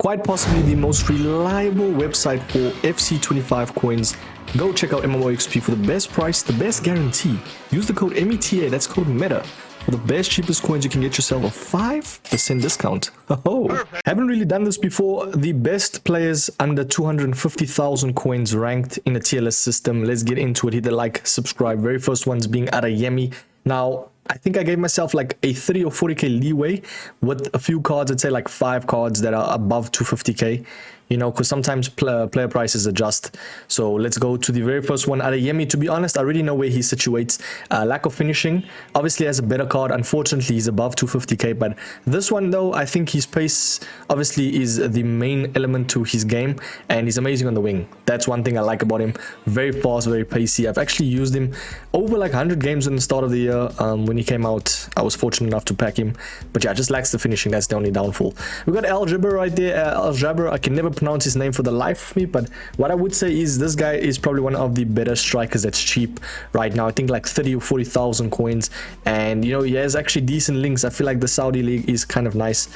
quite possibly the most reliable website for FC25 coins. Go check out MMOXP for the best price, the best guarantee. Use the code META, that's code META, for the best cheapest coins. You can get yourself a 5% discount. Oh, haven't really done this before. The best players under 250,000 coins ranked in a tier list system. Let's get into it. Hit the like, subscribe. Very first one's being Adeyemi. Now, I think I gave myself like a 30 or 40k leeway with a few cards. I'd say like 5 cards that are above 250k. You know, because sometimes player prices adjust. So let's go to the very first one. Adeyemi, to be honest, I already know where he situates. Lack of finishing. Obviously has a better card. Unfortunately, he's above 250k. But this one, though, I think his pace, obviously, is the main element to his game. And he's amazing on the wing. That's one thing I like about him. Very fast, very pacey. I've actually used him over like 100 games in the start of the year. When he came out, I was fortunate enough to pack him. But yeah, just lacks the finishing. That's the only downfall. We got Al-Jabber right there. Al-Jabber, I can never pronounce his name for the life of me, but what I would say is this guy is probably one of the better strikers that's cheap right now. I think like 30 or 40,000 coins, and you know, he has actually decent links. I feel like the Saudi league is kind of nice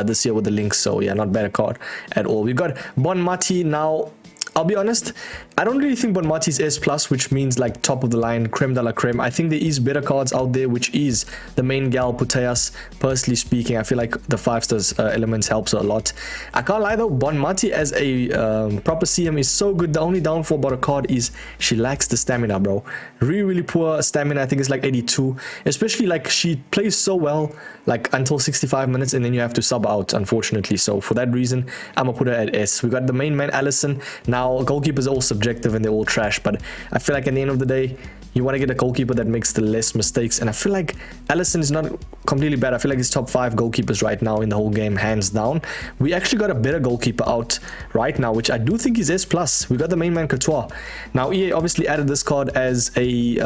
this year with the links, so yeah, not bad a card at all. We got Bon Mati. Now I'll be honest, I don't really think Bon Mati is S+, which means like top of the line, creme de la creme. I think there is better cards out there, which is the main gal, Puteas. Personally speaking, I feel like the 5 stars elements helps a lot. I can't lie though, Bon Mati as a proper CM is so good. The only downfall about a card is she lacks the stamina, bro. Really poor stamina. I think it's like 82. Especially like she plays so well, like until 65 minutes, and then you have to sub out, unfortunately. So for that reason, I'm gonna put her at S. We got the main man, Allison. Now, goalkeepers are all subjective and they're all trash, but I feel like at the end of the day, you want to get a goalkeeper that makes the less mistakes, and I feel like Allison is not completely bad. I feel like he's top 5 goalkeepers right now in the whole game, hands down. We actually got a better goalkeeper out right now, which I do think is S+. We got the main man, Courtois. Now, EA obviously added this card as a,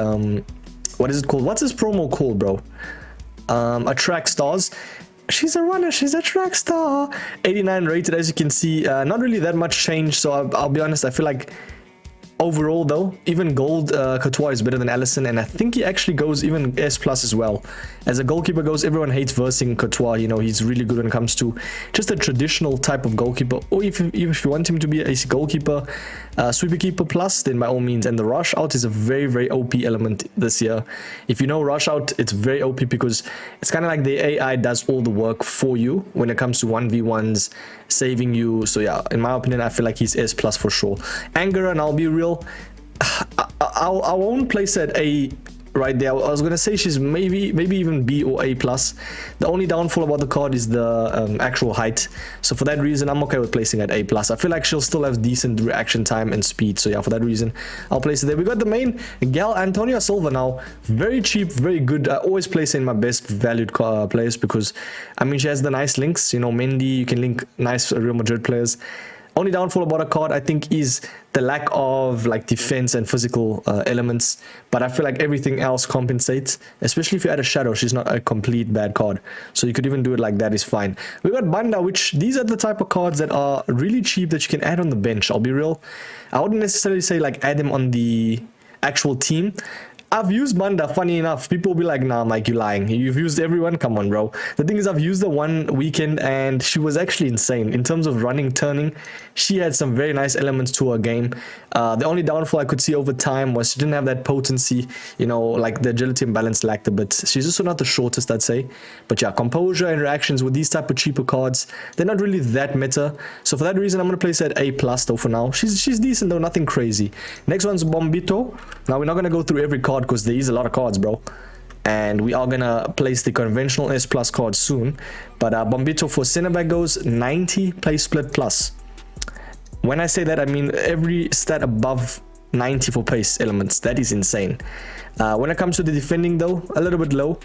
what is it called? What's this promo called, bro? A track stars. She's a runner, she's a track star. 89 rated, as you can see. Not really that much change, so I'll be honest, I feel like overall though, even gold Courtois is better than Allison, and I think he actually goes even S+ as well. As a goalkeeper goes, everyone hates versing Courtois. You know, he's really good when it comes to just a traditional type of goalkeeper, or even if you want him to be a goalkeeper, sweeper keeper plus, then by all means. And the rush out is a very OP element this year. If you know rush out, it's very OP because it's kind of like the AI does all the work for you when it comes to 1v1s, saving you. So yeah, in my opinion, I feel like he's S+ for sure. Angara, and I'll be real, I won't place at A right there. I was gonna say she's maybe even B or A+. The only downfall about the card is the actual height, so for that reason I'm okay with placing at A+. I feel like she'll still have decent reaction time and speed, so yeah, for that reason I'll place it there. We got the main gal, Antonia Silva. Now, very cheap, very good. I always place in my best valued players because I mean she has the nice links, you know, Mendy, you can link nice Real Madrid players. Only downfall about a card, I think, is the lack of like defense and physical elements, but I feel like everything else compensates, especially if you add a shadow. She's not a complete bad card, so you could even do it like that, is fine. We got Banda, which these are the type of cards that are really cheap that you can add on the bench. I'll be real, I wouldn't necessarily say like add them on the actual team. I've used Banda, funny enough. People will be like, nah, Mike, you're lying. You've used everyone? Come on, bro. The thing is, I've used her one weekend and she was actually insane. In terms of running, turning, she had some very nice elements to her game. The only downfall I could see over time was she didn't have that potency, you know, like the agility and balance lacked a bit. She's also not the shortest, I'd say. But yeah, composure and reactions with these type of cheaper cards, they're not really that meta. So for that reason, I'm going to place her at A+ though for now. She's decent though, nothing crazy. Next one's Bombito. Now, we're not going to go through every card because there is a lot of cards, bro, and we are gonna place the conventional S+ card soon. But Bombito for center back goes 90 play split plus. When I say that, I mean every stat above 90 for pace elements. That is insane. When it comes to the defending though, a little bit low.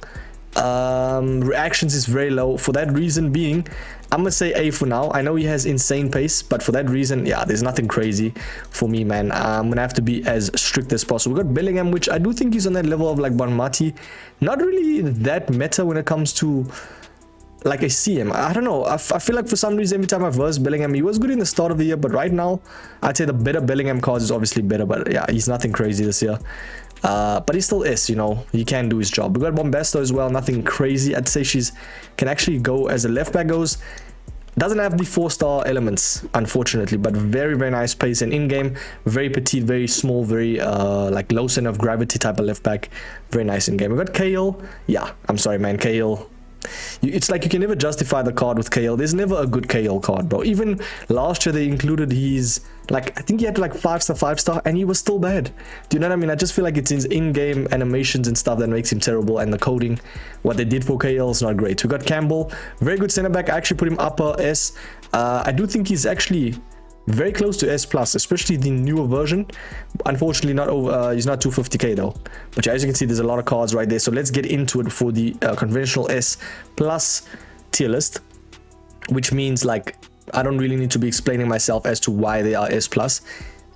Reactions is very low. For that reason being, I'm gonna say A for now. I know he has insane pace, but for that reason, yeah, there's nothing crazy for me, man. I'm gonna have to be as strict as possible. We got Bellingham, which I do think he's on that level of like Bon Mati. Not really that meta when it comes to like a CM. I don't know. I feel like for some reason every time I've versed Bellingham, he was good in the start of the year, but right now I'd say the better Bellingham cards is obviously better. But yeah, he's nothing crazy this year. But he still is, you know, he can do his job. We got Bombesto as well, nothing crazy. I'd say she's can actually go as a left back goes. Doesn't have the 4-star elements, unfortunately, but very, very nice pace and in-game, very petite, very small, very like low center of gravity type of left back. Very nice in-game. We got Cahill. Yeah, I'm sorry, man. Cahill. It's like you can never justify the card with Cahill. There's never a good Cahill card, bro. Even last year they included his, like, I think he had like 5-star, 5-star, and he was still bad. Do you know what I mean? I just feel like it's his in-game animations and stuff that makes him terrible, and the coding, what they did for Cahill is not great. We got Campbell, very good center back. I actually put him upper S. I do think he's actually very close to S plus, especially the newer version. Unfortunately, not over. He's not 250k though. But yeah, as you can see, there's a lot of cards right there. So let's get into it for the conventional S plus tier list, which means like I don't really need to be explaining myself as to why they are S plus,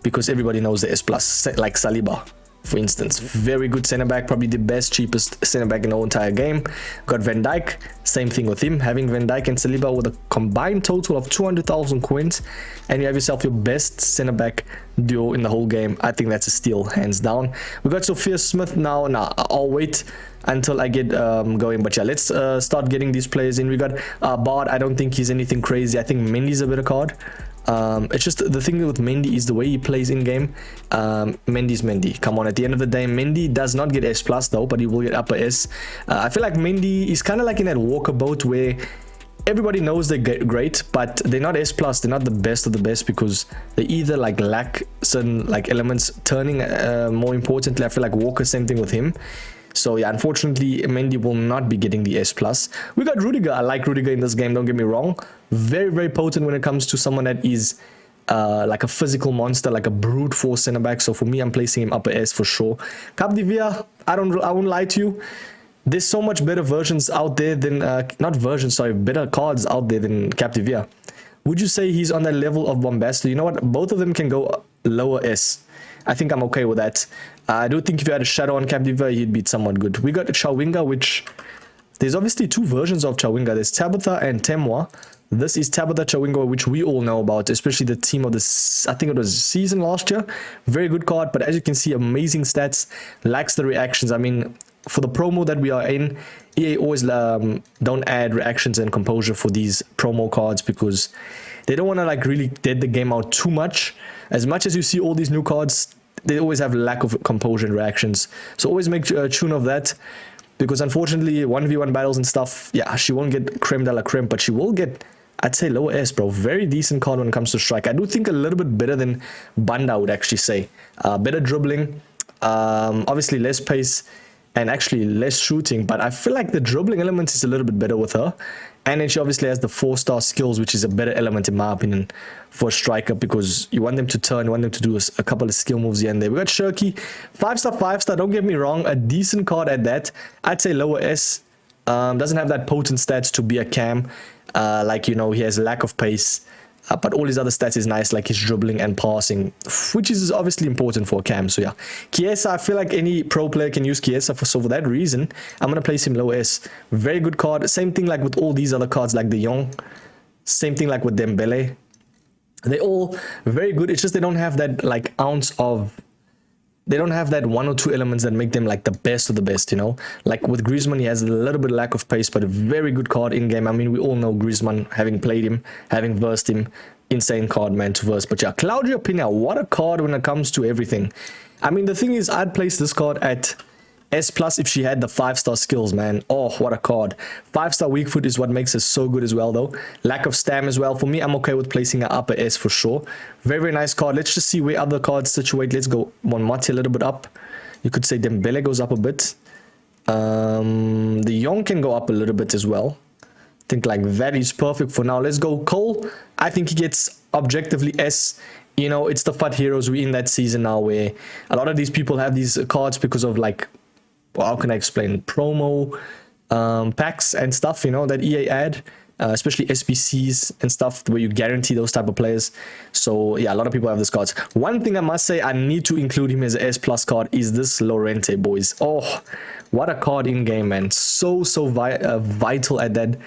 because everybody knows the S plus. Like Saliba, for instance, very good center back, probably the best, cheapest center back in the whole entire game. Got Van Dijk, same thing with him, having Van Dijk and Saliba with a combined total of 200,000 coins, and you have yourself your best center back duo in the whole game. I think that's a steal, hands down. We got Sophia Smith now. I'll wait until I get going, but yeah, let's start getting these players in. We got Bard. I don't think he's anything crazy. I think Mendy's a better card. It's just the thing with Mendy is the way he plays in game. Mendy's Mendy. Come on, at the end of the day, Mendy does not get S plus though, but he will get upper S. I feel like Mendy is kind of like in that Walker boat where everybody knows they're great, but they're not S plus. They're not the best of the best because they either like lack certain like elements. Turning, more importantly, I feel like Walker, same thing with him. So yeah, unfortunately, Mendy will not be getting the S plus. We got Rudiger. I like Rudiger in this game, don't get me wrong. Very, very potent when it comes to someone that is like a physical monster, like a brute force center back. So for me, I'm placing him upper S for sure. Capdevia, I won't lie to you. There's so much better versions out there than better cards out there than Capdevia. Would you say he's on that level of Bombasta? You know what? Both of them can go lower S. I think I'm okay with that. I do think if you had a shadow on Capdevia, he'd be somewhat good. We got Chawinga, which there's obviously two versions of Chawinga. There's Tabitha and Temwa. This is Tabitha Chawinga, which we all know about, especially the team of this, I think it was season last year. Very good card, but as you can see, amazing stats, lacks the reactions. I mean, for the promo that we are in, EA always don't add reactions and composure for these promo cards because they don't want to like really dead the game out too much. As much as you see all these new cards, they always have lack of composure and reactions. So always make tune of that, because unfortunately 1v1 battles and stuff, yeah, she won't get creme de la creme, but she will get, I'd say, lower S, bro. Very decent card when it comes to strike. I do think a little bit better than Banda, I would actually say. Better dribbling, obviously less pace, and actually less shooting, but I feel like the dribbling element is a little bit better with her. And then she obviously has the 4-star skills, which is a better element in my opinion for a striker, because you want them to turn, you want them to do a couple of skill moves here and there. We got Shirky, 5-star, 5-star, don't get me wrong, a decent card at that. I'd say lower S. Doesn't have that potent stats to be a cam. Like, you know, he has lack of pace. But all his other stats is nice, like his dribbling and passing, which is obviously important for a cam. So yeah, Chiesa, I feel like any pro player can use Chiesa, so for that reason, I'm going to place him low S. Very good card. Same thing like with all these other cards like De Jong. Same thing like with Dembele. They're all very good. It's just they don't have that like ounce of... They don't have that one or two elements that make them like the best of the best, you know? Like with Griezmann, he has a little bit of lack of pace, but a very good card in-game. I mean, we all know Griezmann, having played him, having versed him. Insane card, man, to verse. But yeah, Claudio Pina, what a card when it comes to everything. I mean, the thing is, I'd place this card at S plus if she had the 5-star skills, man. Oh, what a card. 5-star weak foot is what makes her so good as well, though. Lack of stam as well. For me, I'm okay with placing her upper S for sure. Very, very nice card. Let's just see where other cards situate. Let's go Monmati a little bit up. You could say Dembele goes up a bit. The Young can go up a little bit as well. I think like that is perfect for now. Let's go Cole. I think he gets objectively S. You know, it's the FUT Heroes. We're in that season now where a lot of these people have these cards because of like, well, how can I explain, promo packs and stuff, you know, that EA add, especially SBCs and stuff where you guarantee those type of players. So yeah, a lot of people have these cards. One thing I must say, I need to include him as an S plus card is this Lorente, boys. Oh, what a card in game, man. So vital at that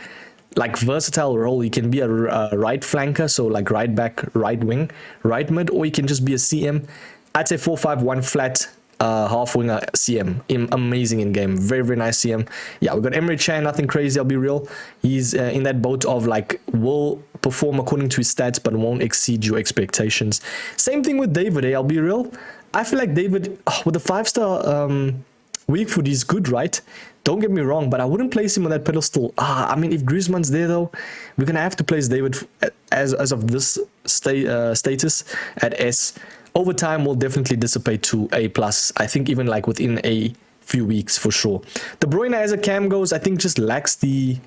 like versatile role. He can be a right flanker, so like right back, right wing, right mid, or he can just be a CM. I'd say 4-5-1 flat half winger CM. Amazing in game. Very, very nice CM. Yeah, we got Emre Can, nothing crazy, I'll be real. He's in that boat of like will perform according to his stats, but won't exceed your expectations. Same thing with David, I'll be real. I feel like David, with the 5-star weak foot, he's good, right? Don't get me wrong, but I wouldn't place him on that pedestal. I mean, if Griezmann's there, though, we're going to have to place David as of this status at S. Over time, will definitely dissipate to A+. I think even like within a few weeks, for sure. De Bruyne, as a cam goes, I think just lacks the...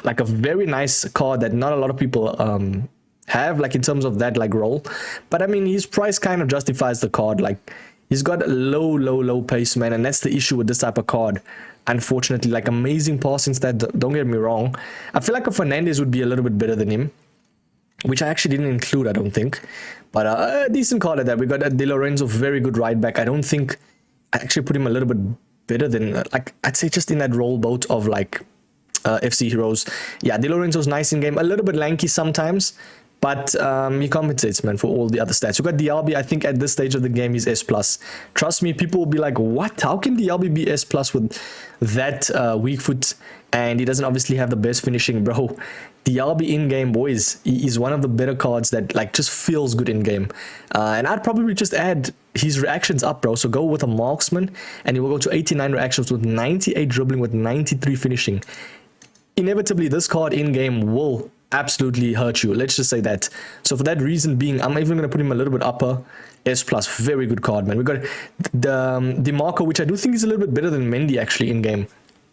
like a very nice card that not a lot of people have, like in terms of that like role. But I mean, his price kind of justifies the card. Like, he's got low pace, man, and that's the issue with this type of card. Unfortunately, like amazing passing stat, don't get me wrong. I feel like a Fernandes would be a little bit better than him, which I actually didn't include, I don't think. But a decent card at that. We got a Di Lorenzo, very good right back. I don't think I actually put him a little bit better than, like, I'd say just in that role boat of like FC heroes. Yeah, Di Lorenzo's nice in game, a little bit lanky sometimes, but he compensates, man, for all the other stats. You got Dialbi, I think at this stage of the game, he's S+. Trust me, people will be like, what? How can Dialbi be S+ with that weak foot? And he doesn't obviously have the best finishing, bro. Dialbi in-game, boys, he is one of the better cards that like just feels good in-game. And I'd probably just add his reactions up, bro. So go with a marksman, and he will go to 89 reactions with 98 dribbling with 93 finishing. Inevitably, this card in-game will absolutely hurt you. Let's just say that. So for that reason being, I'm even going to put him a little bit upper. S+, very good card, man. We got the Marco, which I do think is a little bit better than Mendy actually in-game.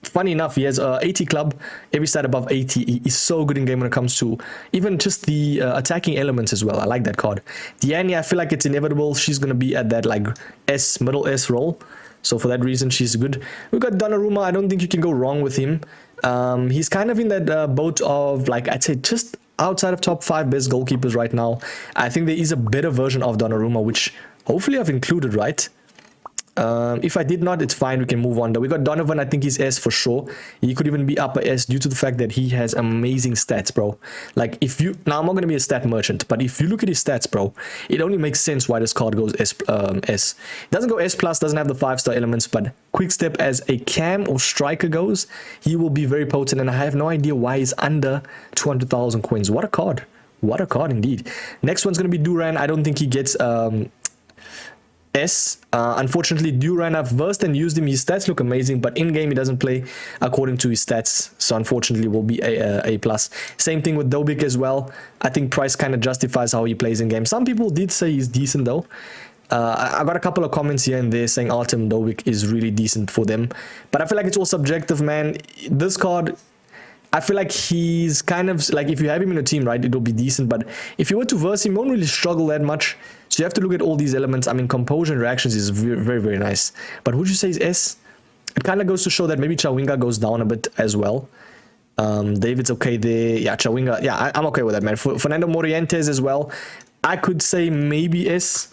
Funny enough, he has 80 club, every stat above 80. He is so good in game when it comes to even just the attacking elements as well. I like that card. Diani, I feel like it's inevitable. She's going to be at that like S, middle S role. So for that reason, she's good. We've got Donnarumma. I don't think you can go wrong with him. He's kind of in that boat of like, I'd say just outside of top 5 best goalkeepers right now. I think there is a better version of Donnarumma, which hopefully I've included, right? If I did not, it's fine. We can move on. We got Donovan. I think he's S for sure. He could even be upper S due to the fact that he has amazing stats, bro. Like if you now, I'm not gonna be a stat merchant, but if you look at his stats, bro, it only makes sense why this card goes S. It doesn't go S+, doesn't have the 5-star elements, but quick step as a cam or striker goes, he will be very potent. And I have no idea why he's under 200,000 coins. What a card! What a card indeed. Next one's gonna be Duran. I don't think he gets S. Unfortunately, Duran, I've versed and used him. His stats look amazing, but in-game he doesn't play according to his stats. So unfortunately, will be A+. Same thing with Dobik as well. I think price kind of justifies how he plays in-game. Some people did say he's decent though. I got a couple of comments here and there saying Artem Dobik is really decent for them. But I feel like it's all subjective, man. This card, I feel like he's kind of like, if you have him in a team, right, it'll be decent. But if you were to verse him, you won't really struggle that much. So you have to look at all these elements. I mean, composure and reactions is very nice. But would you say is S? It kind of goes to show that maybe Chawinga goes down a bit as well. David's okay there. Yeah, Chawinga. Yeah, I'm okay with that, man. Fernando Morientes as well. I could say maybe S.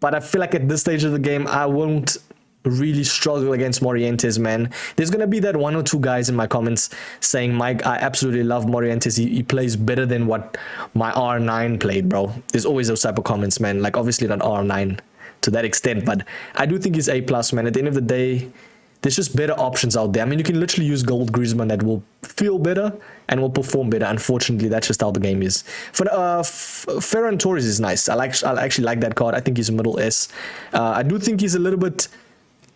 But I feel like at this stage of the game, I won't really struggle against Morientes, man. There's gonna be that 1 or 2 guys in my comments saying, Mike, I absolutely love Morientes. He plays better than what my R9 played, bro. There's always those type of comments, man. Like obviously not R9 to that extent, but I do think he's A+, man. At the end of the day, there's just better options out there. I mean, you can literally use Gold Griezmann that will feel better and will perform better. Unfortunately, that's just how the game is. For Ferran Torres is nice. I actually like that card. I think he's a middle S. I do think he's a little bit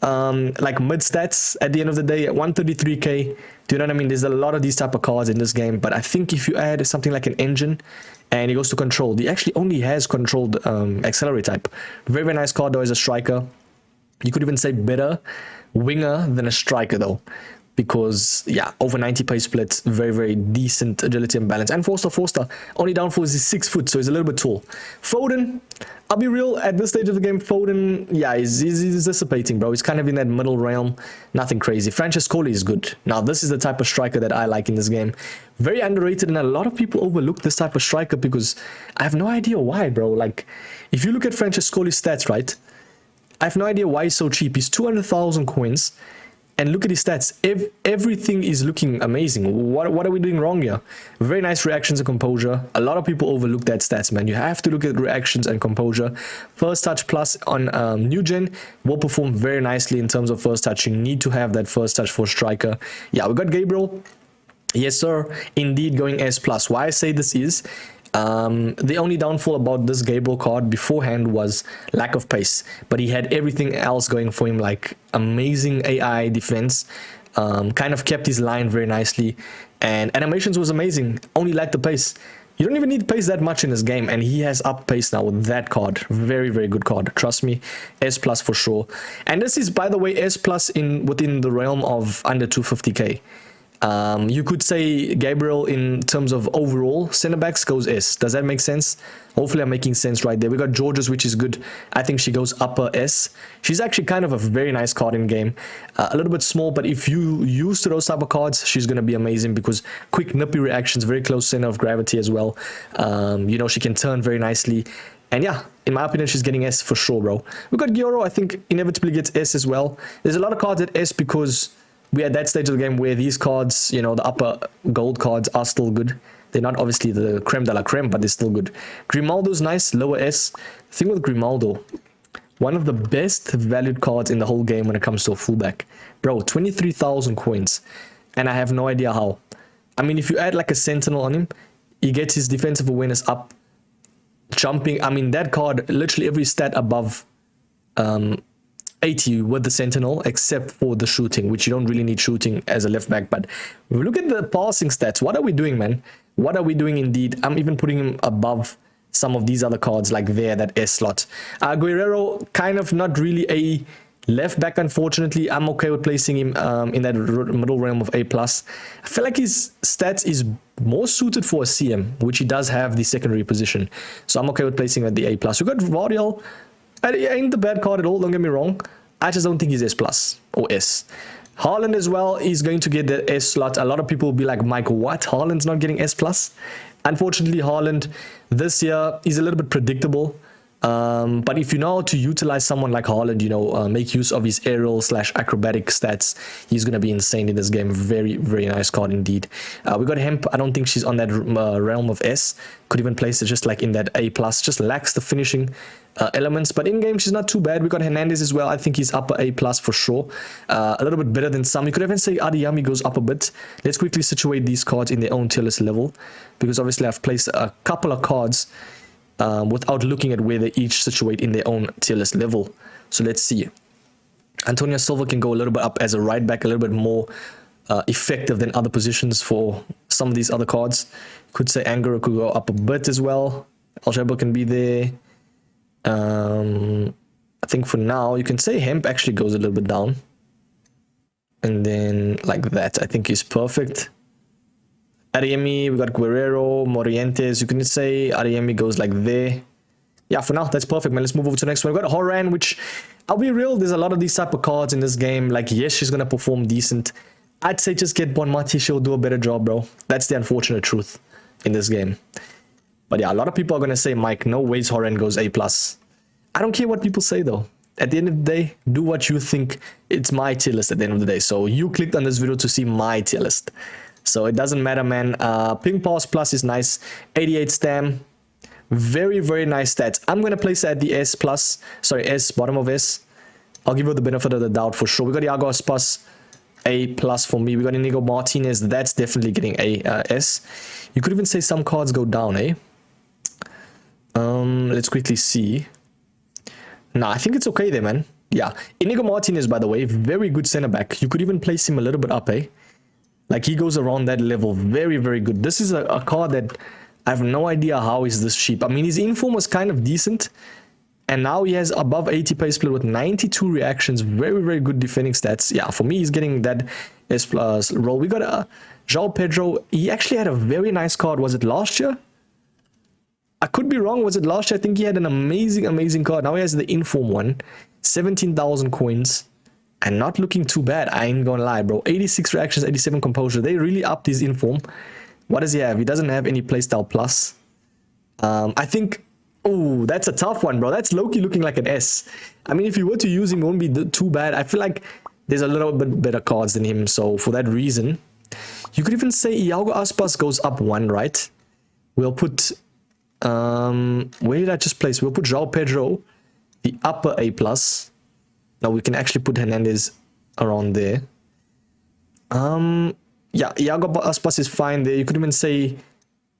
like mid stats at the end of the day at 133k. Do you know what I mean? There's a lot of these type of cards in this game, but I think if you add something like an engine and he goes to control, he actually only has controlled accelerate type. Very nice card though as a striker. You could even say better winger than a striker though, because yeah, over 90 pace splits, very decent agility and balance. And Forster only downfall is 6 foot, so he's a little bit tall. Foden, I'll be real, at this stage of the game, Foden, yeah, he's dissipating, bro. He's kind of in that middle realm, nothing crazy. Francescoli is good. Now, this is the type of striker that I like in this game. Very underrated, and a lot of people overlook this type of striker because I have no idea why, bro. Like, if you look at Francescoli's stats, right, I have no idea why he's so cheap. He's 200,000 coins. And look at his stats. Everything is looking amazing. What are we doing wrong here? Very nice reactions and composure. A lot of people overlook that stats, man. You have to look at reactions and composure. First touch plus on new gen will perform very nicely in terms of first touch. You need to have that first touch for striker. Yeah, we got Gabriel. Yes, sir. Indeed, going S plus. Why I say this is the only downfall about this Gabriel card beforehand was lack of pace, but he had everything else going for him, like amazing AI defense, kind of kept his line very nicely, and animations was amazing. Only lacked the pace. You don't even need pace that much in this game, and he has up pace now with that card. Very, very good card. Trust me, S plus for sure. And this is, by the way, S plus within the realm of under 250k. You could say Gabriel in terms of overall center backs goes S. Does that make sense? Hopefully I'm making sense right there. We got Georges, which is good. I think she goes upper S. She's actually kind of a very nice card in game. A little bit small, but if you use those type of cards, she's going to be amazing because quick nippy reactions, very close center of gravity as well. You know, she can turn very nicely. And yeah, in my opinion, she's getting S for sure, bro. We got Gioro, I think inevitably gets S as well. There's a lot of cards at S because we're at that stage of the game where these cards, you know, the upper gold cards are still good. They're not obviously the creme de la creme, but they're still good. Grimaldo's nice, lower S. The thing with Grimaldo, one of the best valued cards in the whole game when it comes to a fullback. Bro, 23,000 coins. And I have no idea how. I mean, if you add like a sentinel on him, he gets his defensive awareness up. Jumping, I mean, that card, literally every stat above 80 with the sentinel, except for the shooting, which you don't really need shooting as a left back. But look at the passing stats. What are we doing, man? What are we doing indeed? I'm even putting him above some of these other cards like there, that S slot. Guerrero, kind of not really a left back, unfortunately. I'm okay with placing him in that middle realm of A+. I feel like his stats is more suited for a CM, which he does have the secondary position. So I'm okay with placing him at the A+. We got Vardiel. Ain't the bad card at all, don't get me wrong. I just don't think he's S plus or S. Haaland as well is going to get the S slot. A lot of people will be like, Mike, what? Haaland's not getting S plus? Unfortunately, Haaland this year is a little bit predictable. But if you know how to utilize someone like Haaland, you know, make use of his aerial / acrobatic stats, he's going to be insane in this game. Very, very nice card indeed. We got Hemp. I don't think she's on that realm of S. Could even place it just like in that A+. Just lacks the finishing elements, but in game she's not too bad. We got Hernandez as well. I think he's upper A+ for sure. A little bit better than some. You could even say Adiyami goes up a bit. Let's quickly situate these cards in their own tier list level, because obviously I've placed a couple of cards without looking at where they each situate in their own tier list level. So let's see. Antonio Silva can go a little bit up as a right back, a little bit more effective than other positions for some of these other cards. Could say Angara could go up a bit as well. Aljabo can be there. I think for now you can say Hemp actually goes a little bit down, and then like that I think is perfect. Adeyemi, we got Guerrero, Morientes. You can say Adeyemi goes like there. Yeah, for now that's perfect, man. Let's move over to the next one. We got Horan, which I'll be real, there's a lot of these type of cards in this game. Like, yes, she's gonna perform decent. I'd say just get Bonmati, she'll do a better job, bro. That's the unfortunate truth in this game. But yeah, a lot of people are going to say, Mike, no ways Horan goes A+. I don't care what people say, though. At the end of the day, do what you think. It's my tier list at the end of the day. So you clicked on this video to see my tier list. So it doesn't matter, man. Ping Pass Plus is nice. 88 stam. Very, very nice stats. I'm going to place it at the S+. Sorry, S, bottom of S. I'll give you the benefit of the doubt for sure. We got Iago Aspas, A+ for me. We got Inigo Martinez. That's definitely getting A, S. You could even say some cards go down, eh? Let's quickly see. Nah, I think it's okay there, man. Yeah, Inigo Martinez, by the way, very good center back. You could even place him a little bit up, eh? Like, he goes around that level. Very, very good. This is a card that I have no idea how is this cheap. I mean, his inform was kind of decent, and now he has above 80 pace split with 92 reactions. Very, very good defending stats. Yeah, for me, he's getting that S+ role. We got João Pedro. He actually had a very nice card. Was it last year? I could be wrong. Was it last year? I think he had an amazing, amazing card. Now he has the inform one. 17,000 coins. And not looking too bad. I ain't gonna lie, bro. 86 reactions, 87 composure. They really upped his inform. What does he have? He doesn't have any playstyle plus. I think... Oh, that's a tough one, bro. That's low-key looking like an S. I mean, if you were to use him, it won't be too bad. I feel like there's a little bit better cards than him. So for that reason, you could even say Iago Aspas goes up one, right? We'll put... where did I just place? We'll put João Pedro, the upper A+. Now we can actually put Hernandez around there. yeah, Iago Aspas is fine there. You could even say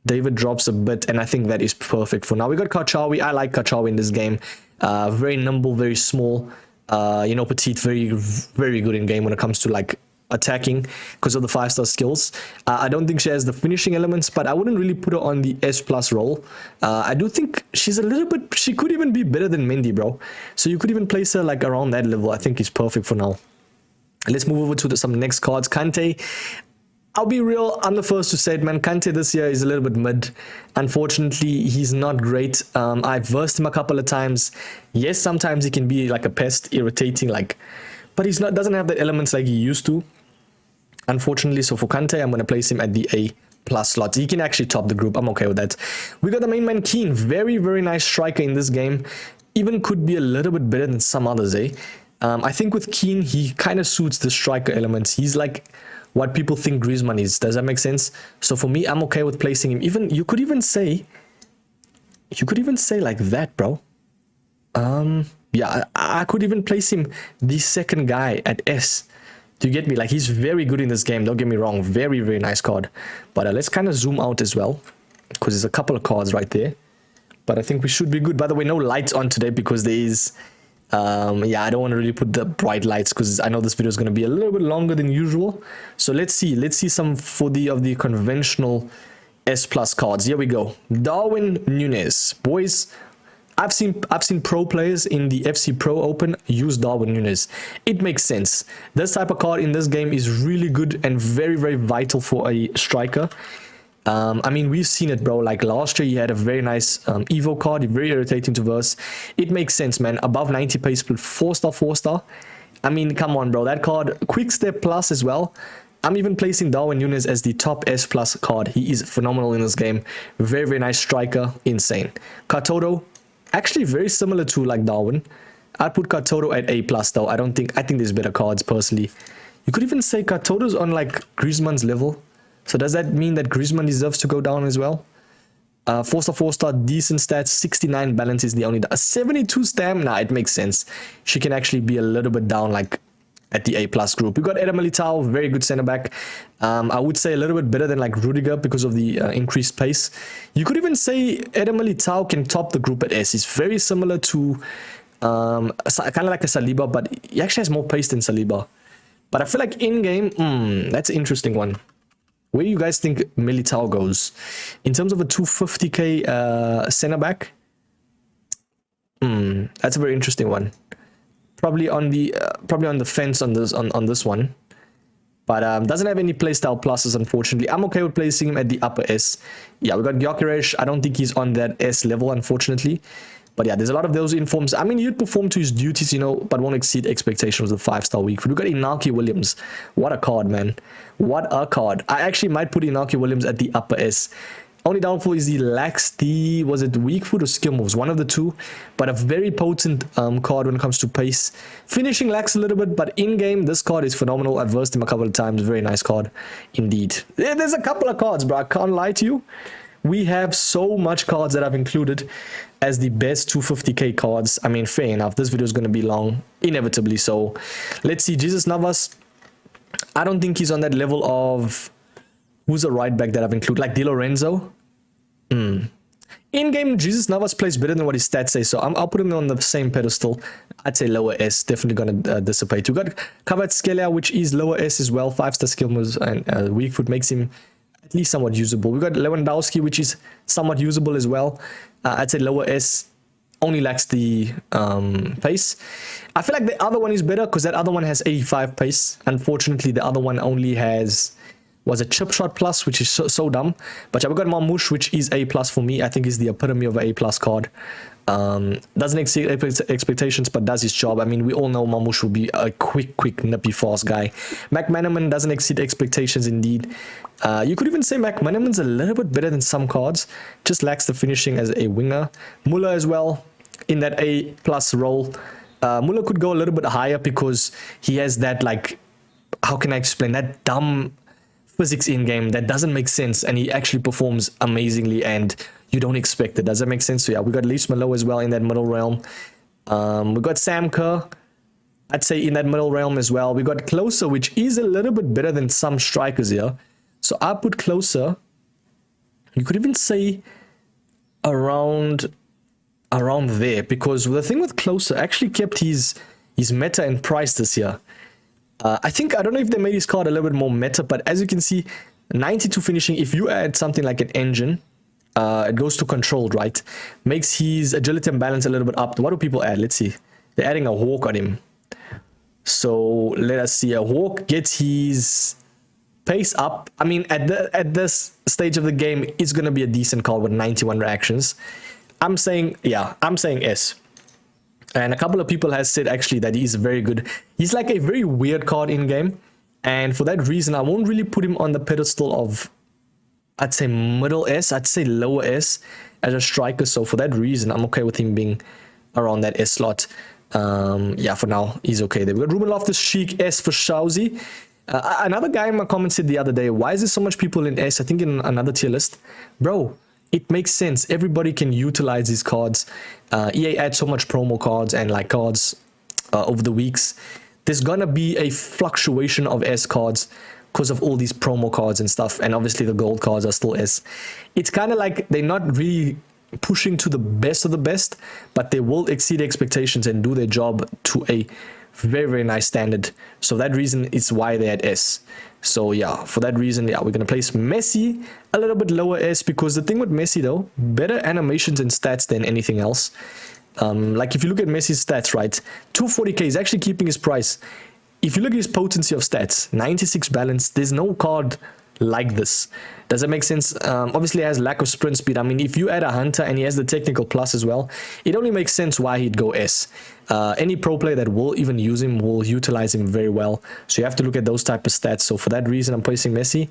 David drops a bit, and I think that is perfect for now. We got Kachawi. I like Kachawi in this game. Very nimble, very small. Petite, very good in game when it comes to like attacking because of the 5-star skills. I don't think she has the finishing elements, but I wouldn't really put her on the S plus role. I do think she's a little bit. She could even be better than Mendy, bro. So you could even place her like around that level. I think is perfect for now. Let's move over to some next cards. Kante. I'll be real, I'm the first to say it, man. Kante this year is a little bit mid. Unfortunately, he's not great. I've versed him a couple of times. Yes, sometimes he can be like a pest, irritating, but doesn't have the elements like he used to. Unfortunately, so for Kante, I'm going to place him at the A plus slot. He can actually top the group. I'm okay with that. We got the main man Keane. Very, very nice striker in this game. Even could be a little bit better than some others, eh? I think with Keane, he kind of suits the striker elements. He's like what people think Griezmann is. Does that make sense? So for me, I'm okay with placing him. Even you could even say like that, bro. Yeah, I could even place him the second guy at S. Do you get me? Like, he's very good in this game. Don't get me wrong. Very, very nice card. But let's kind of zoom out as well, because there's a couple of cards right there. But I think we should be good. By the way, no lights on today because there is I don't want to really put the bright lights because I know this video is going to be a little bit longer than usual. So let's see some of the conventional S plus cards. Here we go. Darwin Núñez. Boys, I've seen pro players in the FC Pro Open use Darwin Núñez. It makes sense. This type of card in this game is really good and very, very vital for a striker. I mean, we've seen it, bro. Like last year, he had a very nice Evo card, very irritating to verse. It makes sense, man. Above 90 pace split, 4-star, 4-star. I mean, come on, bro. That card, quick step plus as well. I'm even placing Darwin Núñez as the top S plus card. He is phenomenal in this game. Very, very nice striker. Insane. Katoto, actually very similar to like Darwin. I'd put Katoto at A plus though. I think there's better cards personally. You could even say Katoto's on like Griezmann's level. So does that mean that Griezmann deserves to go down as well? 4-star, 4-star, decent stats. 69 balance is the only. 72 stamina, it makes sense. She can actually be a little bit down, like at the A plus group. We got Eder Militao, very good center back. I would say a little bit better than like Rudiger because of the increased pace. You could even say Eder Militao can top the group at S. He's very similar to kind of like a Saliba, but he actually has more pace than Saliba. But I feel like in game, that's an interesting one. Where do you guys think Militao goes in terms of a 250k center back? That's a very interesting one. Probably on the fence on this one, but doesn't have any playstyle pluses, unfortunately. I'm okay with placing him at the upper S. Yeah, we got Gyökeres. I don't think he's on that S level, unfortunately. But yeah, there's a lot of those informs. I mean, he'd perform to his duties, but won't exceed expectations of the 5-star week. We got Inaki Williams. What a card, man. What a card. I actually might put Inaki Williams at the upper S. Only downfall is he lacks the, was it weak foot or skill moves? One of the two. But a very potent card when it comes to pace. Finishing lacks a little bit, but in-game, this card is phenomenal. I've versed him a couple of times. Very nice card indeed. There's a couple of cards, bro. I can't lie to you. We have so much cards that I've included as the best 250k cards. I mean, fair enough. This video is going to be long, inevitably. So let's see. Jesus Navas. I don't think he's on that level of who's a right back that I've included, like Di Lorenzo. In-game, Jesus Navas plays better than what his stats say, so I'll put him on the same pedestal. I'd say lower S, definitely going to dissipate. We got Kvaratskhelia, which is lower S as well. 5-star skill moves and weak foot makes him at least somewhat usable. We got Lewandowski, which is somewhat usable as well. I'd say lower S, only lacks the pace. I feel like the other one is better because that other one has 85 pace. Unfortunately, the other one only has, was a chip shot plus, which is so dumb. But yeah, we got Marmoush, which is A plus for me. I think is the epitome of an A plus card. Doesn't exceed expectations, but does his job. I mean, we all know Marmoush will be a quick, nippy, fast guy. McManaman doesn't exceed expectations indeed. You could even say McManaman's a little bit better than some cards. Just lacks the finishing as a winger. Muller as well, in that A plus role. Muller could go a little bit higher because he has that, like, how can I explain, that dumb physics in game that doesn't make sense, and he actually performs amazingly and you don't expect it. Does that make sense? So yeah, we got Leaf Malo as well in that middle realm. We got Sam Kerr. I'd say in that middle realm as well. We got Closer, which is a little bit better than some strikers here. So I put Closer. You could even say around there, because the thing with Closer actually kept his meta and price this year. I don't know if they made his card a little bit more meta, but as you can see, 92 finishing. If you add something like an engine, it goes to controlled, right? Makes his agility and balance a little bit up. What do people add? Let's see. They're adding a hawk on him. So let us see. A hawk gets his pace up. I mean, at this stage of the game, it's gonna be a decent card with 91 reactions. I'm saying S. And a couple of people has said actually that he's very good. He's like a very weird card in game, and for that reason, I won't really put him on the pedestal of, I'd say middle S. I'd say lower S as a striker. So for that reason, I'm okay with him being around that S slot. Yeah, for now, he's okay there. We got Ruben Loftus-Cheek, S for Shauzi. Another guy in my comments said the other day, why is there so much people in S? I think in another tier list. Bro, it makes sense. Everybody can utilize these cards. EA adds so much promo cards and like cards over the weeks. There's gonna be a fluctuation of S cards because of all these promo cards and stuff. And obviously the gold cards are still S. It's kind of like they're not really pushing to the best of the best, but they will exceed expectations and do their job to a very, very nice standard. So that reason is why they're at S. So yeah, for that reason, yeah, we're going to place Messi a little bit lower S, because the thing with Messi though, better animations and stats than anything else. Like if you look at Messi's stats, right, 240k is actually keeping his price. If you look at his potency of stats, 96 balance, there's no card like this. Does that make sense? Obviously, it has lack of sprint speed. I mean, if you add a hunter and he has the technical plus as well, it only makes sense why he'd go S. Any pro player that will even use him will utilize him very well. So you have to look at those type of stats. So for that reason, I'm placing Messi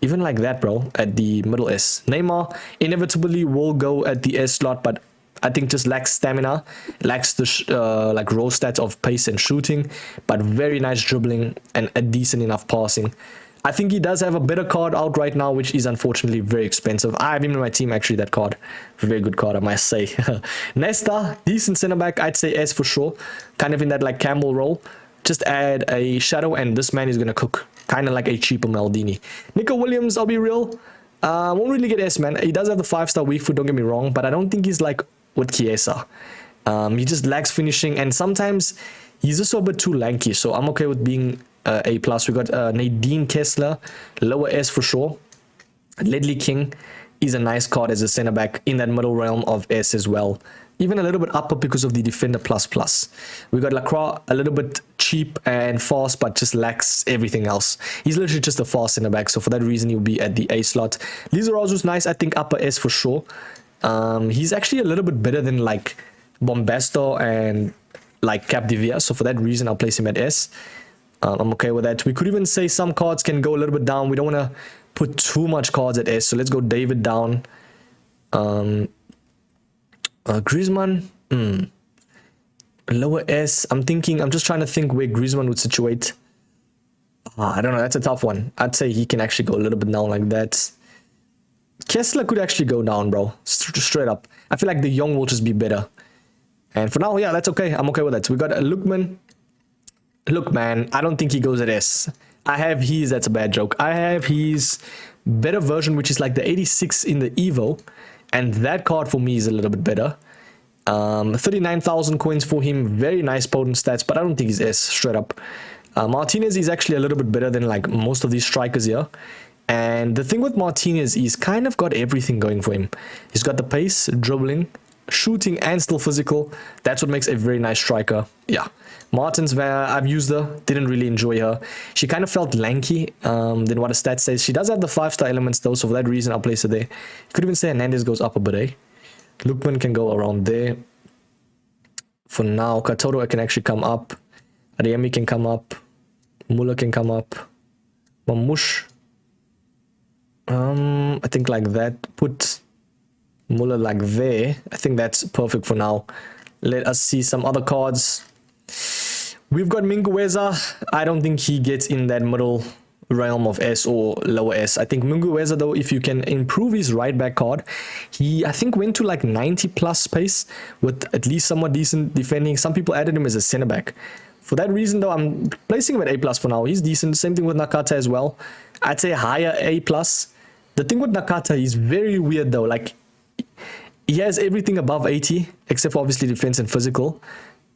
even like that, bro, at the middle S. Neymar inevitably will go at the S slot, but I think just lacks stamina, lacks the like raw stats of pace and shooting, but very nice dribbling and a decent enough passing. I think he does have a better card out right now, which is unfortunately very expensive. I have him in my team, actually, that card. Very good card, I must say. Nesta, decent center back. I'd say S for sure. Kind of in that like Campbell role. Just add a shadow and this man is going to cook. Kind of like a cheaper Maldini. Nico Williams, I'll be real. Won't really get S, man. He does have the 5-star weak foot, don't get me wrong. But I don't think he's like with Chiesa. He just lacks finishing. And sometimes he's just a bit too lanky. So I'm okay with being A+. We got Nadine Kessler, lower S for sure. Ledley King is a nice card as a center back in that middle realm of S as well. Even a little bit upper because of the Defender++. We got Lacroix, a little bit cheap and fast, but just lacks everything else. He's literally just a fast center back, so for that reason he'll be at the A slot. Lizarazu's nice, I think upper S for sure. He's actually a little bit better than like Bombasto and like Capdevia, so for that reason I'll place him at S. I'm okay with that. We could even say some cards can go a little bit down. We don't want to put too much cards at S. So let's go David down. Griezmann. Lower S. I'm just trying to think where Griezmann would situate. I don't know. That's a tough one. I'd say he can actually go a little bit down like that. Kessler could actually go down, bro. Straight up. I feel like the young will just be better. And for now, yeah, that's okay. I'm okay with that. So we got a Lookman. Look, man, I don't think he goes at S. I have his, that's a bad joke. I have his better version, which is like the 86 in the Evo. And that card for me is a little bit better. 39,000 coins for him. Very nice potent stats, but I don't think he's S, straight up. Martinez is actually a little bit better than like most of these strikers here. And the thing with Martinez, he's kind of got everything going for him. He's got the pace, dribbling, shooting, and still physical. That's what makes a very nice striker. Yeah. Martins, I've used her, didn't really enjoy her. She kind of felt lanky than what the stats says. She does have the 5-star elements though, so for that reason I'll place her there. You could even say Hernandez goes up a bit, eh? Lookman can go around there. For now, Katoto can actually come up. Adeyemi can come up. Muller can come up. Mamouche. I think like that. Put Muller like there. I think that's perfect for now. Let us see some other cards. We've got Mingueza. I don't think he gets in that middle realm of S or lower S. I think Mingueza, though, if you can improve his right back card, he, I think, went to like 90 plus pace with at least somewhat decent defending. Some people added him as a center back. For that reason, though, I'm placing him at A+ for now. He's decent. Same thing with Nakata as well. I'd say higher A+. The thing with Nakata, he's very weird, though. Like, he has everything above 80, except for obviously defense and physical.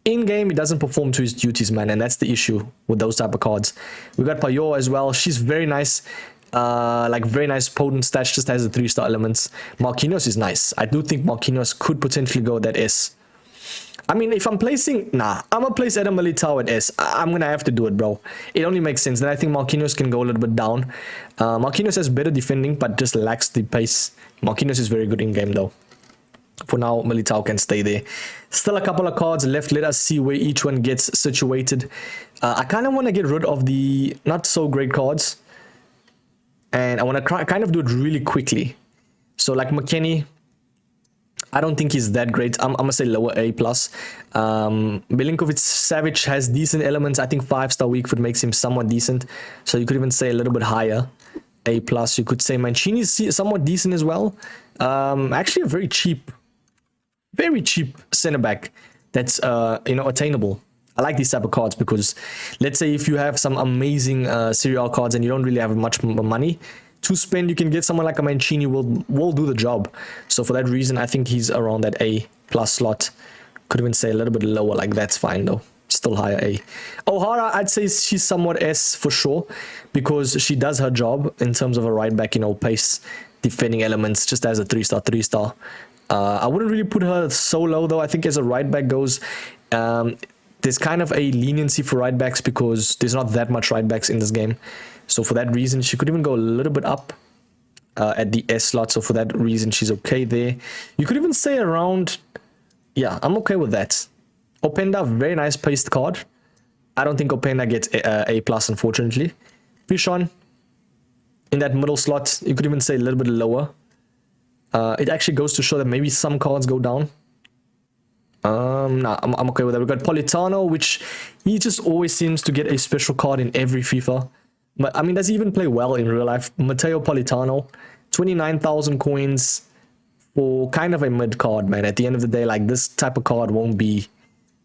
In-game, he doesn't perform to his duties, man, and that's the issue with those type of cards. We got Payo as well. She's very nice. Like, very nice, potent stats, just has the 3-star elements. Marquinhos is nice. I do think Marquinhos could potentially go that S. I mean, if I'm placing... Nah, I'm going to place Eder Militao at S. I'm going to have to do it, bro. It only makes sense. Then I think Marquinhos can go a little bit down. Marquinhos has better defending, but just lacks the pace. Marquinhos is very good in-game, though. For now, Militao can stay there. Still a couple of cards left. Let us see where each one gets situated. I kind of want to get rid of the not-so-great cards. And I want to kind of do it really quickly. So, like McKennie, I don't think he's that great. I'm going to say lower A+. Milinkovic-Savic has decent elements. I think 5-star weak foot makes him somewhat decent. So, you could even say a little bit higher. A+. You could say Mancini is somewhat decent as well. Actually, a very cheap center-back that's, attainable. I like these type of cards because, let's say if you have some amazing Serie A cards and you don't really have much money to spend, you can get someone like a Mancini will do the job. So for that reason, I think he's around that A+ slot. Could even say a little bit lower, like that's fine though. Still higher A. O'Hara, I'd say she's somewhat S for sure because she does her job in terms of a right back, pace, defending elements, just as a 3-star. I wouldn't really put her so low though. I think as a right back goes, there's kind of a leniency for right backs because there's not that much right backs in this game. So for that reason, she could even go a little bit up at the S slot. So for that reason, she's okay there. You could even say around, yeah, I'm okay with that. Openda, very nice paced card. I don't think Openda gets A+, unfortunately. Pishon, in that middle slot, you could even say a little bit lower. It actually goes to show that maybe some cards go down. Nah, I'm okay with that. We got Politano, which he just always seems to get a special card in every FIFA. But I mean, does he even play well in real life? Matteo Politano, 29,000 coins for kind of a mid card, man. At the end of the day, like this type of card won't be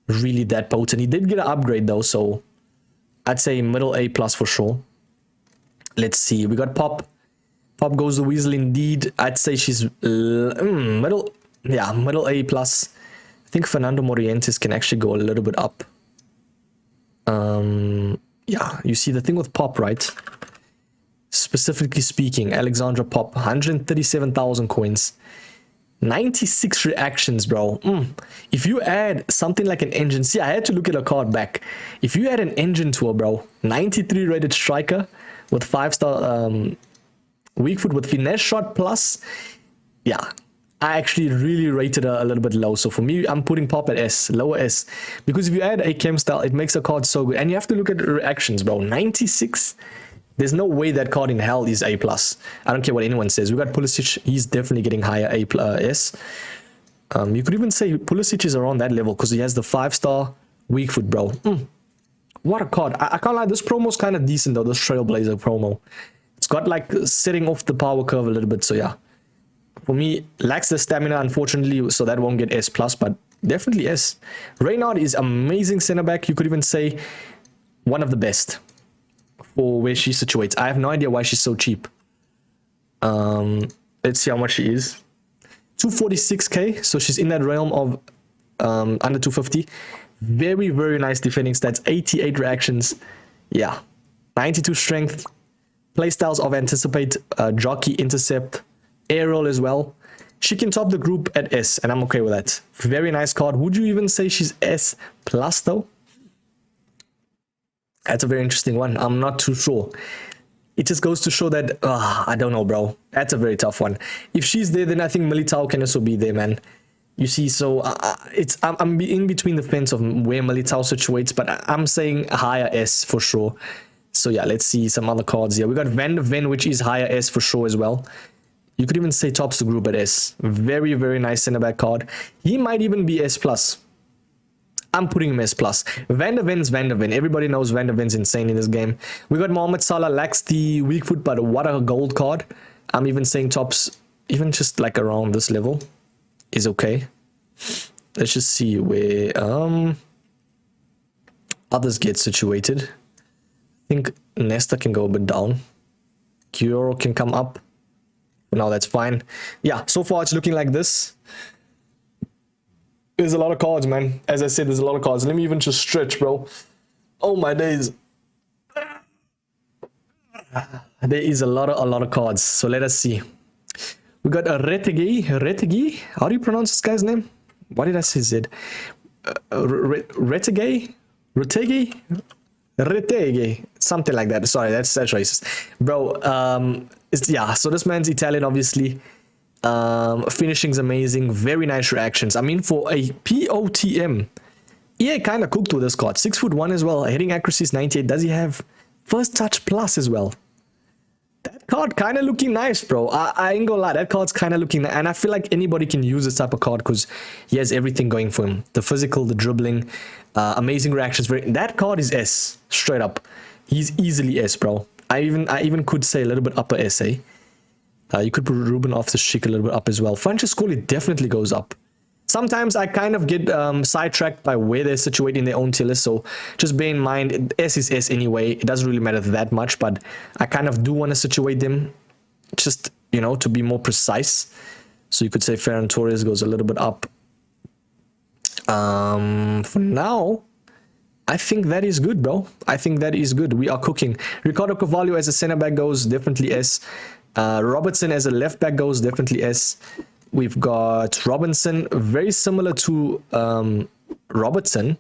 really that potent. He did get an upgrade though, so I'd say middle A+ for sure. Let's see. We got Pop. Pop goes the Weasel indeed. I'd say she's middle A+. I think Fernando Morientes can actually go a little bit up. Yeah, you see the thing with Pop, right? Specifically speaking, Alexandra Pop, 137,000 coins. 96 reactions, bro. If you add something like an engine, see, I had to look at a card back. If you add an engine to her, bro, 93 rated striker with 5-star weak foot with finesse shot plus, yeah, I actually really rated her a little bit low. So for me, I'm putting Pop at S, lower S, because if you add a chem style, it makes a card so good. And you have to look at the reactions, bro. 96. There's no way that card in hell is A+. I don't care what anyone says. We got Pulisic. He's definitely getting higher A+, S. You could even say Pulisic is around that level because he has the 5-star weak foot, bro. What a card. I can't lie. This promo's kind of decent, though. This Trailblazer promo. It's got, like, setting off the power curve a little bit. So, yeah. For me, lacks the stamina, unfortunately. So, that won't get S+, but definitely S. Reynard is amazing center-back. You could even say one of the best for where she situates. I have no idea why she's so cheap. Let's see how much she is. 246k, so she's in that realm of under 250. Very, very nice defending stats. 88 reactions. Yeah. 92 strength. Playstyles of Anticipate, Jockey, Intercept, Aerial as well. She can top the group at S, and I'm okay with that. Very nice card. Would you even say she's S+, though? That's a very interesting one. I'm not too sure. It just goes to show that, I don't know, bro. That's a very tough one. If she's there, then I think Militao can also be there, man. You see, so I'm in between the fence of where Militao situates, but I'm saying higher S for sure. So yeah, let's see some other cards here. We got Van de Ven, which is higher S for sure as well. You could even say tops the group at S. Very, very nice center-back card. He might even be S+. I'm putting him S+. Van de Ven's Van de Ven. Everybody knows Van de Ven's insane in this game. We got Mohamed Salah, lacks the weak foot, but what a gold card. I'm even saying tops, even just like around this level, is okay. Let's just see where, others get situated. I think Nesta can go a bit down. Kyoro can come up. Now that's fine. Yeah, so far it's looking like this. There's a lot of cards, man. As I said, there's a lot of cards. Let me even just stretch, bro. Oh my days. There is a lot of cards. So let us see. We got a Retegi. How do you pronounce this guy's name? Why did I say Z? Retegi? Retegi, something like that. Sorry, that's racist, bro. Yeah, so this man's Italian, obviously. Finishing's amazing, very nice reactions. I mean, for a POTM, EA kind of cooked with this card. 6'1" as well. Hitting accuracy is 98. Does he have first touch plus as well? That card kind of looking nice, bro. I ain't gonna lie, that card's kind of looking nice. And I feel like anybody can use this type of card because he has everything going for him. The physical, the dribbling, amazing reactions. That card is S, straight up. He's easily S, bro. I even could say a little bit upper S, eh? You could put Ruben off the Schick a little bit up as well. Francescoli definitely goes up. Sometimes I kind of get sidetracked by where they're situated in their own tier list, so just bear in mind, S is S anyway. It doesn't really matter that much, but I kind of do want to situate them, just, you know, to be more precise. So you could say Ferran Torres goes a little bit up. For now, I think that is good, bro. I think that is good. We are cooking. Ricardo Carvalho as a center back goes definitely S. Robertson as a left back goes definitely S. We've got Robinson, very similar to Robertson.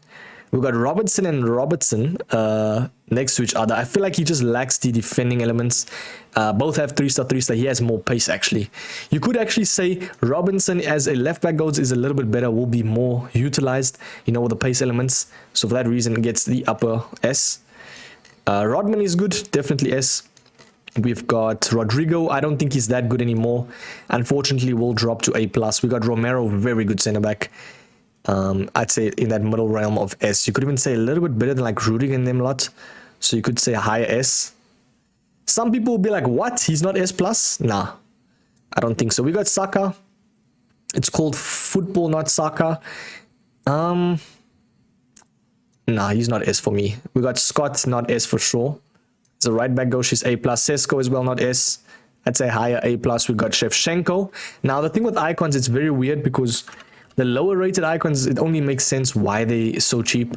We've got Robertson and Robertson next to each other. I feel like he just lacks the defending elements. Both have 3-star, 3-star. He has more pace, actually. You could actually say Robinson as a left back goes is a little bit better, will be more utilized, you know, with the pace elements. So for that reason, it gets the upper S. Rodman is good, definitely S. We've got Rodrigo. I don't think he's that good anymore. Unfortunately, we'll drop to A+. We got Romero, very good center back. I'd say in that middle realm of S. You could even say a little bit better than like Rudiger and them lot. So you could say a higher S. Some people will be like, what? He's not S+? Nah, I don't think so. We got Saka. It's called football, not soccer. Nah, he's not S for me. We got Scott, not S for sure. The right back goes, she's A+. Sesko as well, not S. I'd say higher A+. We got Shevchenko. Now, the thing with icons, it's very weird because the lower rated icons, it only makes sense why they're so cheap.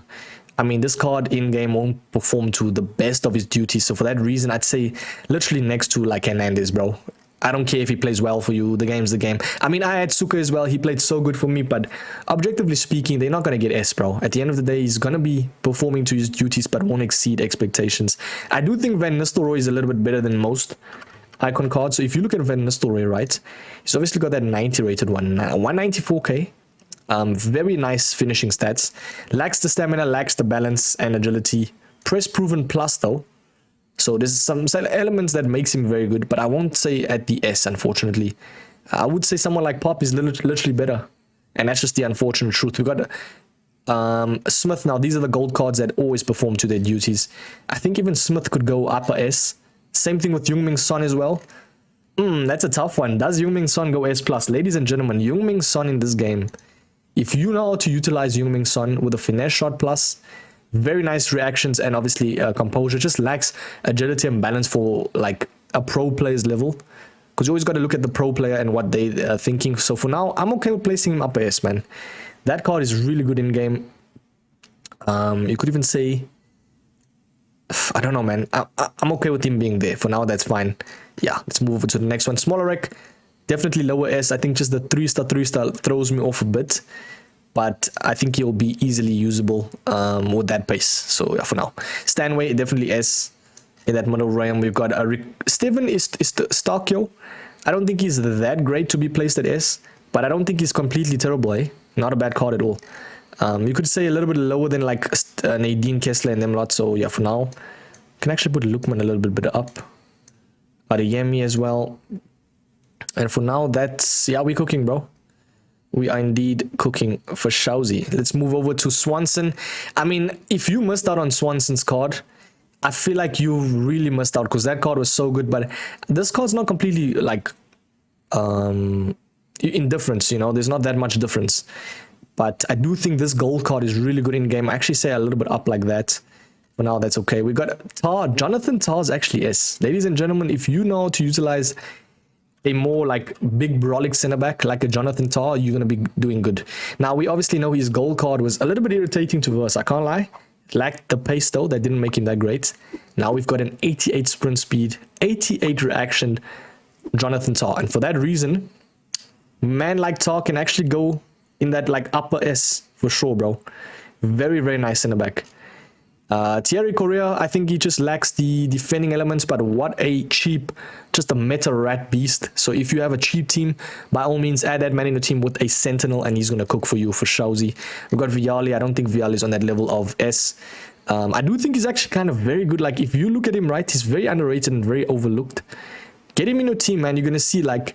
I mean, this card in-game won't perform to the best of his duties. So for that reason, I'd say literally next to like Hernandez, bro. I don't care if he plays well for you. The game's the game. I mean, I had Suka as well. He played so good for me. But objectively speaking, they're not going to get S, bro. At the end of the day, he's going to be performing to his duties but won't exceed expectations. I do think Van Nistelrooy is a little bit better than most icon cards. So if you look at Van Nistelrooy, right, he's obviously got that 90 rated one. 194k. Very nice finishing stats. Lacks the stamina, lacks the balance and agility. Press proven plus, though. So there's some elements that makes him very good, but I won't say at the S, unfortunately. I would say someone like Pop is literally better. And that's just the unfortunate truth. We got Smith now. These are the gold cards that always perform to their duties. I think even Smith could go upper S. Same thing with Heung-min Son as well. That's a tough one. Does Heung-min Son go S+? Ladies and gentlemen, Heung-min Son in this game, if you know how to utilize Heung-min Son with a finesse shot plus, very nice reactions and obviously composure, just lacks agility and balance for like a pro player's level, because you always got to look at the pro player and what they are thinking. So for now, I'm okay with placing him up S, man. That card is really good in game. You could even say, I don't know, man. I'm okay with him being there. For now, that's fine. Yeah, let's move over to the next one. Smolarek, definitely lower S. I think just the 3-star throws me off a bit. But I think he'll be easily usable with that pace. So yeah, for now. Stanway, definitely S in that middle realm. We've got Steven Starkio. I don't think he's that great to be placed at S. But I don't think he's completely terrible, eh? Not a bad card at all. You could say a little bit lower than like Nadine Kessler and them lot. So yeah, for now. Can actually put Lukman a little bit better up. Adeyemi as well. And for now, that's... Yeah, we're cooking, bro. We are indeed cooking for Shauzi. Let's move over to Swanson. I mean, if you missed out on Swanson's card, I feel like you really missed out because that card was so good. But this card's not completely like in difference, you know. There's not that much difference. But I do think this gold card is really good in game. I actually say a little bit up like that. For now, that's okay. We got Tar. Jonathan Tar's actually S. Ladies and gentlemen, if you know how to utilize a more like big brolic center back like a Jonathan Tar, you're going to be doing good. Now, we obviously know his gold card was a little bit irritating to verse. I can't lie. Lacked the pace though. That didn't make him that great. Now we've got an 88 sprint speed, 88 reaction Jonathan Tar. And for that reason, man like Tar can actually go in that like upper S for sure, bro. Very, very nice center back. Thierry Correa, I think he just lacks the defending elements, but what a cheap, just a meta rat beast. So if you have a cheap team, by all means add that man in the team with a sentinel and he's going to cook for you for Shauzi. We've got Viali. I don't think Viali is on that level of S. I do think he's actually kind of very good. Like if you look at him right, he's very underrated and very overlooked. Get him in your team, man. You're going to see like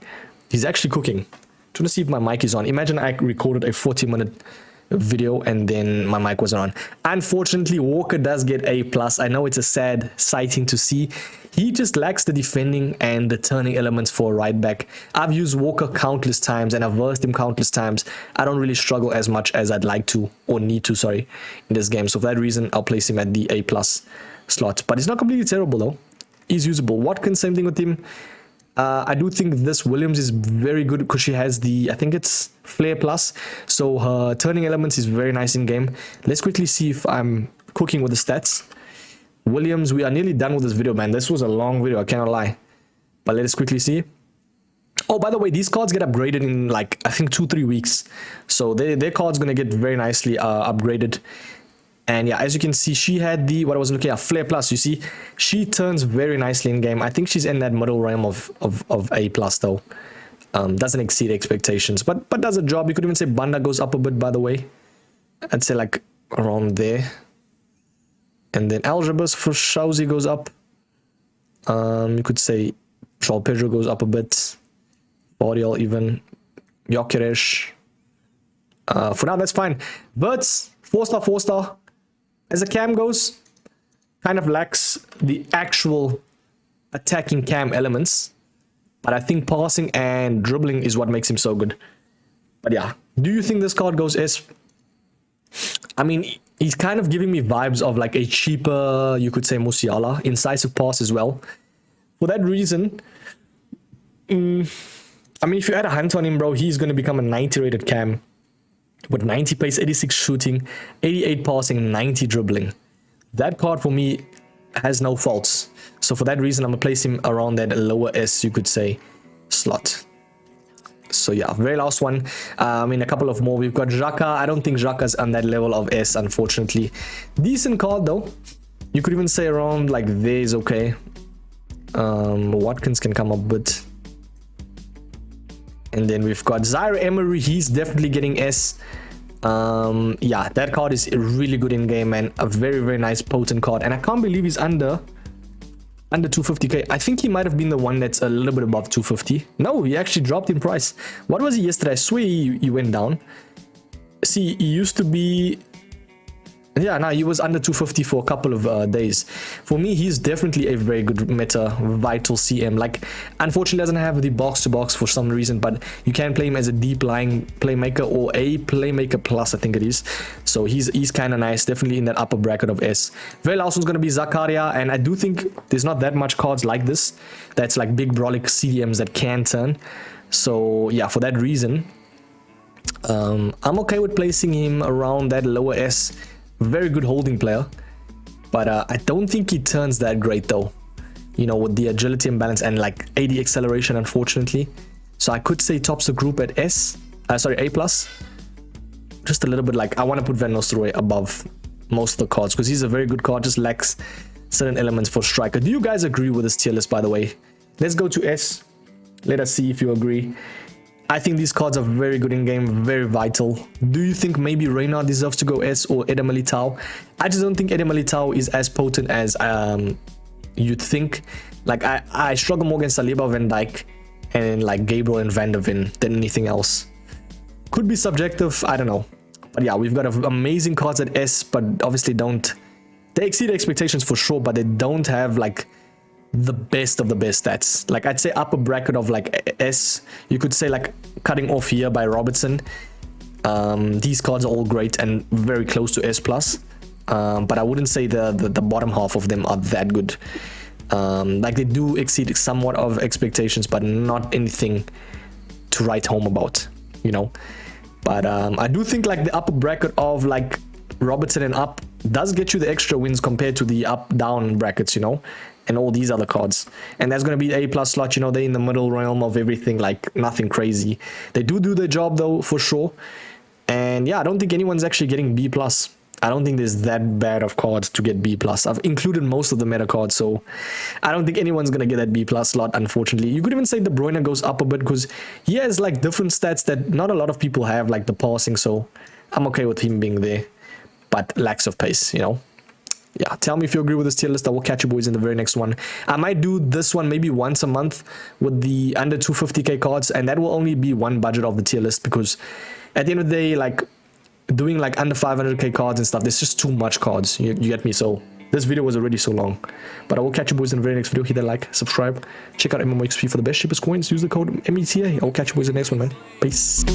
he's actually cooking. Trying to see if my mic is on. Imagine I recorded a 40-minute video and then my mic wasn't on. Unfortunately, Walker does get A+. I know it's a sad sighting to see. He just lacks the defending and the turning elements for a right back. I've used Walker countless times and I've versed him countless times. I don't really struggle as much as I'd like to, or need to, sorry, in this game. So for that reason, I'll place him at the A+ slot. But he's not completely terrible though. He's usable. Watkins, same thing with him. I do think this Williams is very good because she has the, I think it's Flair Plus. So her turning elements is very nice in game. Let's quickly see if I'm cooking with the stats. Williams, we are nearly done with this video, man. This was a long video, I cannot lie. But let us quickly see. Oh, by the way, these cards get upgraded in like, I think 2-3 weeks. So their card's going to get very nicely upgraded. And yeah, as you can see, she had the, what I was looking at, Flair Plus, you see. She turns very nicely in game. I think she's in that middle realm of A+ though. Doesn't exceed expectations, but does a job. You could even say Banda goes up a bit, by the way. I'd say like around there. And then Algebras for Shauzi goes up. You could say Joel Pedro goes up a bit. Bodial even. Gyökeres. For now, that's fine. But 4-star, 4-star. As a cam goes, kind of lacks the actual attacking cam elements. But I think passing and dribbling is what makes him so good. But yeah, do you think this card goes S? I mean, he's kind of giving me vibes of like a cheaper, you could say, Musiala. Incisive pass as well. For that reason, I mean, if you add a hunt on him, bro, he's going to become a 90 rated cam. With 90 pace, 86 shooting, 88 passing, 90 dribbling. That card for me has no faults. So for that reason, I'm going to place him around that lower S, you could say, slot. So yeah, very last one. I mean, a couple of more. We've got Xhaka. I don't think Xhaka's on that level of S, unfortunately. Decent card though. You could even say around like there is okay. Watkins can come up with. And then we've got Zaire Emery. He's definitely getting S. Yeah, that card is really good in game and a very, very nice potent card. And I can't believe he's under 250k. I think he might have been the one that's a little bit above 250. No, he actually dropped in price. What was he yesterday? I swear he went down. See, he used to be... Yeah, no, he was under 250 for a couple of days. For me, he's definitely a very good meta, vital CM. Like, unfortunately, doesn't have the box-to-box for some reason, but you can play him as a deep-lying playmaker or a playmaker plus, I think it is. So he's kind of nice, definitely in that upper bracket of S. Very last one's going to be Zakaria, and I do think there's not that much cards like this. That's like big brolic CDMs that can turn. So, yeah, for that reason, I'm okay with placing him around that lower S. Very good holding player, but I don't think he turns that great though, you know, with the agility and balance and like 80 acceleration, unfortunately. So I could say tops the group at S, sorry, A+. Just a little bit, like I want to put Van Nistelrooy above most of the cards because he's a very good card, just lacks certain elements for striker. Do you guys agree with this tier list, by the way? Let's go to S. Let us see if you agree. I think these cards are very good in game, very vital. Do you think maybe Reina deserves to go S or Eder Militao? I just don't think Eder Militao is as potent as you'd think. Like I struggle more against Saliba, Van Dijk, and like Gabriel and Van der Ven than anything else. Could be subjective, I don't know. But yeah, we've got amazing cards at S, but obviously they exceed expectations for sure, but they don't have like the best of the best stats. Like I'd say upper bracket of like S. You could say like cutting off here by Robertson. These cards are all great and very close to S+. But I wouldn't say the bottom half of them are that good. Like they do exceed somewhat of expectations, but not anything to write home about, you know. But I do think like the upper bracket of like Robertson and up does get you the extra wins compared to the up-down brackets, you know, and all these other cards. And that's going to be A+ slot, you know, they're in the middle realm of everything, like nothing crazy. They do their job though, for sure. And yeah, I don't think anyone's actually getting B+. I don't think there's that bad of cards to get B+. I've included most of the meta cards, so I don't think anyone's going to get that B+ slot, unfortunately. You could even say De Bruyne goes up a bit because he has like different stats that not a lot of people have, like the passing, so I'm okay with him being there, but lacks of pace, you know. Yeah, tell me if you agree with this tier list. I will catch you boys in the very next one. I might do this one maybe once a month with the under 250k cards, and that will only be one budget of the tier list because at the end of the day, like, doing like under 500k cards and stuff, there's just too much cards, you get me? So this video was already so long, but I will catch you boys in the very next video. Hit that like, subscribe, check out MMOXP for the best cheapest coins, use the code META. I will catch you boys in the next one, man. Peace.